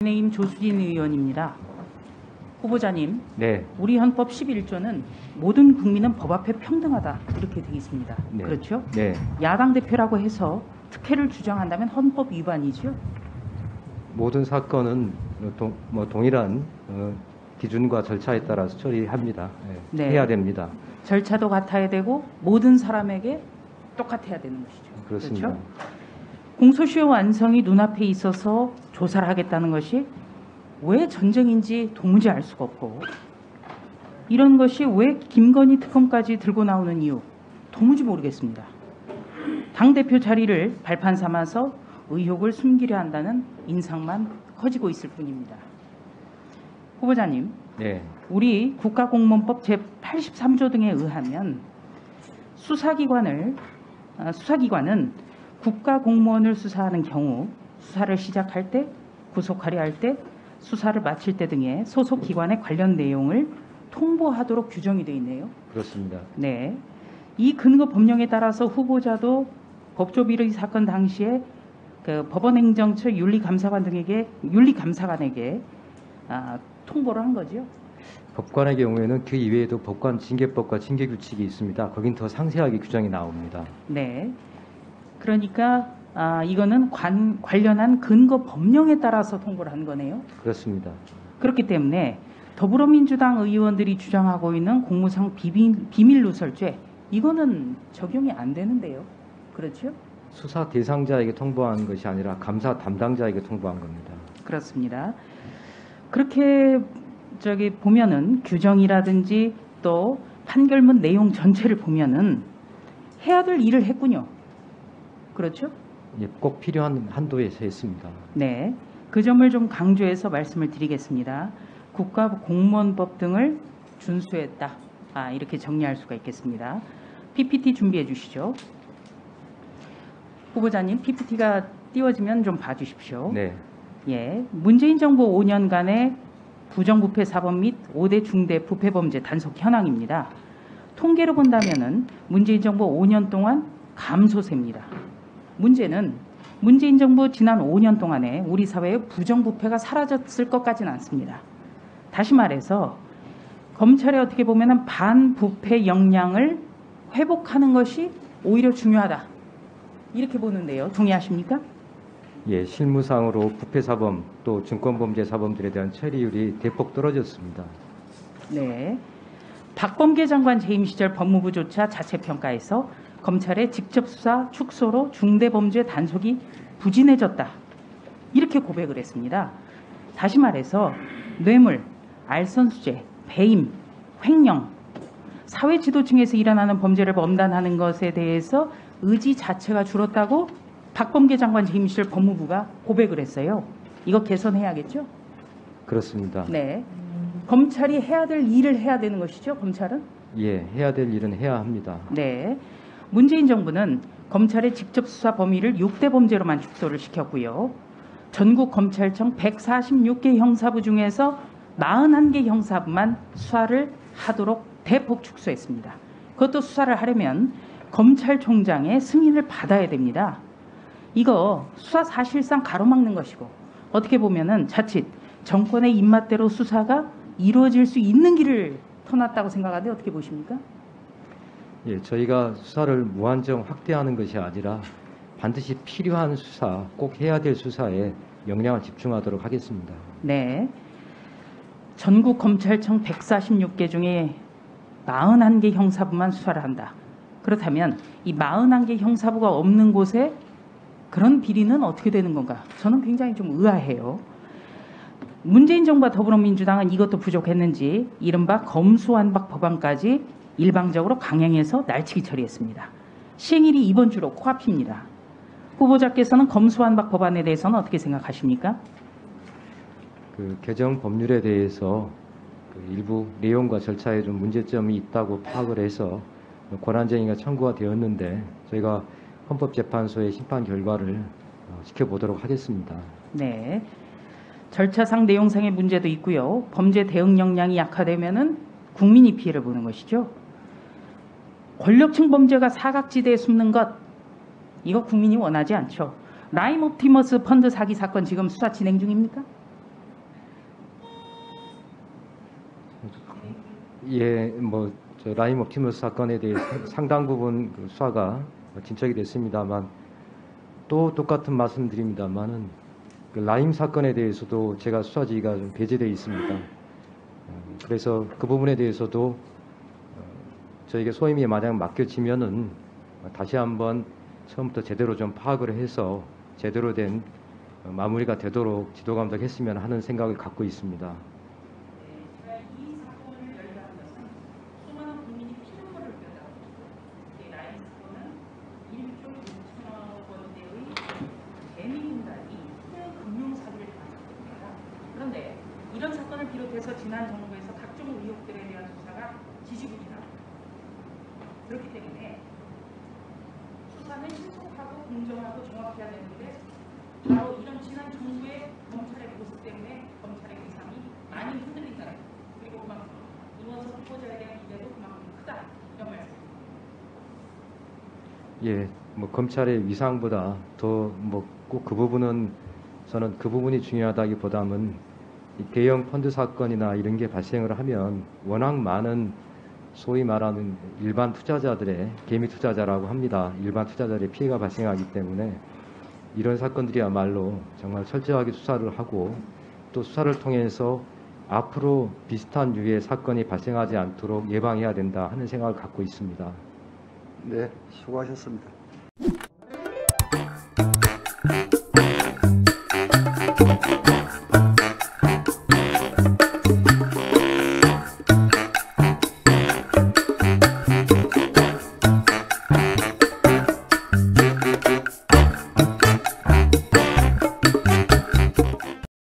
국민의힘 조수진 의원입니다. 후보자님, 네, 우리 헌법 11조는 모든 국민은 법 앞에 평등하다 이렇게 되어 있습니다. 네. 그렇죠? 네, 야당 대표라고 해서 특혜를 주장한다면 헌법 위반이죠. 모든 사건은 동일한 기준과 절차에 따라서 처리합니다. 네. 해야 됩니다. 절차도 같아야 되고 모든 사람에게 똑같아야 되는 것이죠. 그렇습니다. 그렇죠? 공소시효 완성이 눈앞에 있어서 조사를 하겠다는 것이 왜 전쟁인지 도무지 알 수가 없고, 이런 것이 왜 김건희 특검까지 들고 나오는 이유 도무지 모르겠습니다. 당대표 자리를 발판 삼아서 의혹을 숨기려 한다는 인상만 커지고 있을 뿐입니다. 후보자님, 네, 우리 국가공무원법 제83조 등에 의하면 수사기관은 국가공무원을 수사하는 경우 수사를 시작할 때, 구속하려 할 때, 수사를 마칠 때 등의 소속 기관의 관련 내용을 통보하도록 규정이 되어 있네요. 그렇습니다. 네, 이 근거 법령에 따라서 후보자도 법조 비리 사건 당시에 그 법원행정처 윤리감사관에게 통보를 한 거죠. 법관의 경우에는 그 이외에도 법관 징계법과 징계규칙이 있습니다. 거긴 더 상세하게 규정이 나옵니다. 네, 그러니까 이거는 관련한 근거 법령에 따라서 통보를 한 거네요. 그렇습니다. 그렇기 때문에 더불어민주당 의원들이 주장하고 있는 공무상 비밀 누설죄, 이거는 적용이 안 되는데요. 그렇죠? 수사 대상자에게 통보한 것이 아니라 감사 담당자에게 통보한 겁니다. 그렇습니다. 그렇게 보면은 규정이라든지 또 판결문 내용 전체를 보면은 해야 될 일을 했군요. 그렇죠? 예, 꼭 필요한 한도에서 했습니다. 네, 그 점을 좀 강조해서 말씀을 드리겠습니다. 국가공무원법 등을 준수했다. 이렇게 정리할 수가 있겠습니다. PPT 준비해 주시죠. 후보자님, PPT가 띄워지면 좀 봐주십시오. 네, 예, 문재인 정부 5년간의 부정부패 사범 및 5대 중대 부패범죄 단속 현황입니다. 통계로 본다면은 문재인 정부 5년 동안 감소세입니다. 문제는 문재인 정부 지난 5년 동안에 우리 사회의 부정부패가 사라졌을 것까지는 않습니다. 다시 말해서 검찰이 어떻게 보면은 반부패 역량을 회복하는 것이 오히려 중요하다, 이렇게 보는데요. 동의하십니까? 예, 실무상으로 부패사범 또 증권범죄사범들에 대한 처리율이 대폭 떨어졌습니다. 네, 박범계 장관 재임 시절 법무부조차 자체평가에서 검찰의 직접 수사 축소로 중대범죄 단속이 부진해졌다, 이렇게 고백을 했습니다. 다시 말해서 뇌물, 알선수재, 배임, 횡령, 사회 지도층에서 일어나는 범죄를 엄단하는 것에 대해서 의지 자체가 줄었다고 박범계 장관 재임 시절 법무부가 고백을 했어요. 이거 개선해야겠죠? 그렇습니다. 네, 검찰이 해야 될 일을 해야 되는 것이죠. 검찰은? 예, 해야 될 일은 해야 합니다. 네, 문재인 정부는 검찰의 직접 수사 범위를 6대 범죄로만 축소를 시켰고요. 전국 검찰청 146개 형사부 중에서 41개 형사부만 수사를 하도록 대폭 축소했습니다. 그것도 수사를 하려면 검찰총장의 승인을 받아야 됩니다. 이거 수사 사실상 가로막는 것이고, 어떻게 보면은 자칫 정권의 입맛대로 수사가 이루어질 수 있는 길을 터놨다고 생각하는데 어떻게 보십니까? 예, 저희가 수사를 무한정 확대하는 것이 아니라 반드시 필요한 수사, 꼭 해야 될 수사에 역량을 집중하도록 하겠습니다. 네, 전국 검찰청 146개 중에 41개 형사부만 수사를 한다. 그렇다면 이 41개 형사부가 없는 곳에 그런 비리는 어떻게 되는 건가? 저는 굉장히 좀 의아해요. 문재인 정부와 더불어민주당은 이것도 부족했는지 이른바 검수완박 법안까지 일방적으로 강행해서 날치기 처리했습니다. 시행일이 이번 주로 코앞입니다. 후보자께서는 검수완박 법안에 대해서는 어떻게 생각하십니까? 그 개정 법률에 대해서 일부 내용과 절차에 좀 문제점이 있다고 파악을 해서 권한쟁의가 청구가 되었는데 저희가 헌법재판소의 심판 결과를 지켜보도록 하겠습니다. 네, 절차상 내용상의 문제도 있고요. 범죄 대응 역량이 약화되면은 국민이 피해를 보는 것이죠. 권력층 범죄가 사각지대에 숨는 것, 이거 국민이 원하지 않죠. 라임 옵티머스 펀드 사기 사건 지금 수사 진행 중입니까? 예, 저 라임 옵티머스 사건에 대해 상당 부분 그 수사가 진척이 됐습니다만 또 똑같은 말씀드립니다만은 그 라임 사건에 대해서도 제가 수사 지휘가 좀 배제되어 있습니다. 그래서 그 부분에 대해서도 저에게 소임이 만약 맡겨지면은 다시 한번 처음부터 제대로 좀 파악을 해서 제대로 된 마무리가 되도록 지도 감독했으면 하는 생각을 갖고 있습니다. 제가 이 사건을 열리한 것은 수많은 국민이 피눈물을 흘렸다고 봅니다. 라임 사건은 1조 6천억 원대의 대미분단이 큰 금융사기를 당한 사건입니다. 그런데 이런 사건을 비롯해서 지난 정부에서 각종 의혹들에 대한 수사가 지지부진합니다. 그렇기 때문에 수사는 신속하고 공정하고 정확해야 되는데 바로 이런 지난 정부의 검찰의 모습 때문에 검찰의 위상이 많이 흔들린다. 그리고 그만큼 이원석 후보자에 대한 기대도 그만큼 크다. 이런 말씀입니다. 예, 검찰의 위상보다 더 꼭 그 부분은 저는 그 부분이 중요하다기보다는 이 대형 펀드 사건이나 이런 게 발생을 하면 워낙 많은 소위 말하는 일반 투자자들의 개미 투자자라고 합니다. 일반 투자자들의 피해가 발생하기 때문에 이런 사건들이야말로 정말 철저하게 수사를 하고 또 수사를 통해서 앞으로 비슷한 유의 사건이 발생하지 않도록 예방해야 된다 하는 생각을 갖고 있습니다. 네, 수고하셨습니다.